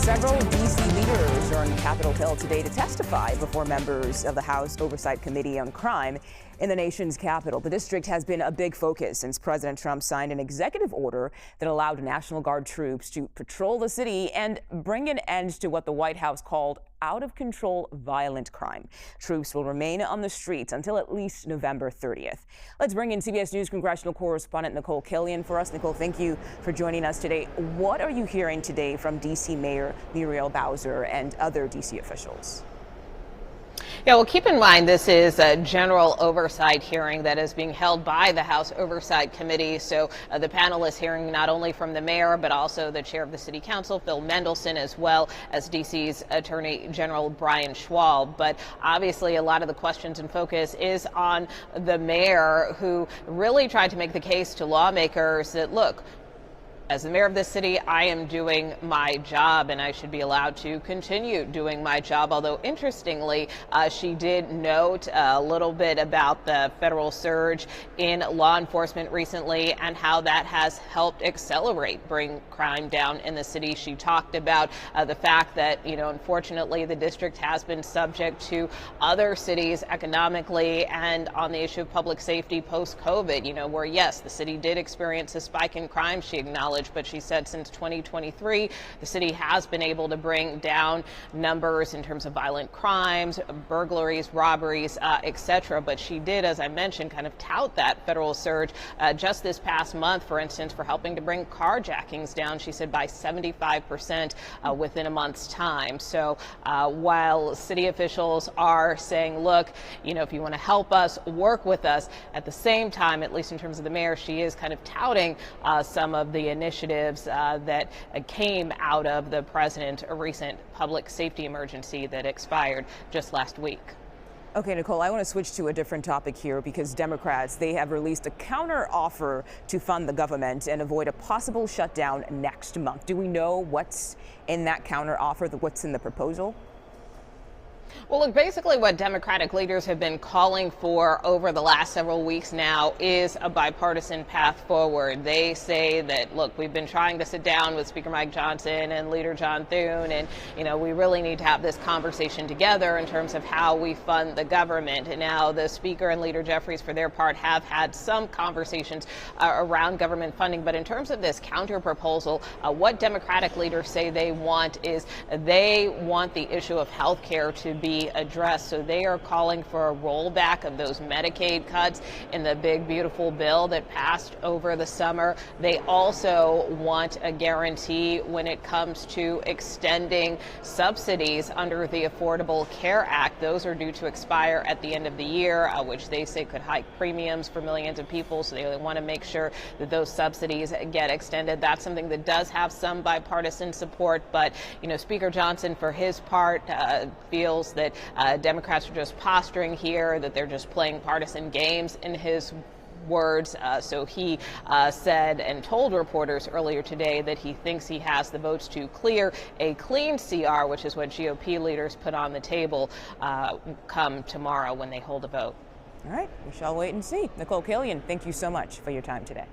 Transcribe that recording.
Several D.C. leaders are on Capitol Hill today to testify before members of the House Oversight Committee on Crime in the nation's capital. The district has been a big focus since President Trump signed an executive order that allowed National Guard troops to patrol the city and bring an end to what the White House called out-of-control violent crime. Troops will remain on the streets until at least November 30th. Let's bring in CBS News congressional correspondent Nikole Killion for us. Nikole, thank you for joining us today. What are you hearing today from D.C. Mayor Muriel Bowser and other D.C. officials? Yeah, well, keep in mind this is a general oversight hearing that is being held by the House Oversight Committee. So the panel is hearing not only from the mayor, but also the chair of the city council, Phil Mendelson, as well as D.C.'s Attorney General Brian Schwab. But obviously, a lot of the questions and focus is on the mayor, who really tried to make the case to lawmakers that, look, as the mayor of this city, I am doing my job and I should be allowed to continue doing my job. Although, interestingly, she did note a little bit about the federal surge in law enforcement recently and how that has helped bring crime down in the city. She talked about the fact that, unfortunately, the district has been subject to other cities economically and on the issue of public safety post-COVID, where, yes, the city did experience a spike in crime, she acknowledged. But she said since 2023, the city has been able to bring down numbers in terms of violent crimes, burglaries, robberies, etc. But she did, as I mentioned, kind of tout that federal surge just this past month, for instance, for helping to bring carjackings down, she said, by 75% within a month's time. So while city officials are saying, look, if you want to help us, work with us, at the same time, at least in terms of the mayor, she is kind of touting some of the initiatives that came out of the president's recent public safety emergency that expired just last week. Okay, Nikole, I want to switch to a different topic here because Democrats, they have released a counter offer to fund the government and avoid a possible shutdown next month. Do we know what's in that counter offer, what's in the proposal? Well, look, basically what Democratic leaders have been calling for over the last several weeks now is a bipartisan path forward. They say that, look, we've been trying to sit down with Speaker Mike Johnson and Leader John Thune, and, we really need to have this conversation together in terms of how we fund the government. And now the Speaker and Leader Jeffries, for their part, have had some conversations around government funding. But in terms of this counter proposal, what Democratic leaders say they want is they want the issue of health care to be addressed. So they are calling for a rollback of those Medicaid cuts in the big, beautiful bill that passed over the summer. They also want a guarantee when it comes to extending subsidies under the Affordable Care Act. Those are due to expire at the end of the year, which they say could hike premiums for millions of people. So they want to make sure that those subsidies get extended. That's something that does have some bipartisan support. But, Speaker Johnson, for his part, feels that Democrats are just posturing here, that they're just playing partisan games, in his words. So he said and told reporters earlier today that he thinks he has the votes to clear a clean CR, which is what GOP leaders put on the table come tomorrow when they hold a vote. All right, we shall wait and see. Nikole Killion, thank you so much for your time today.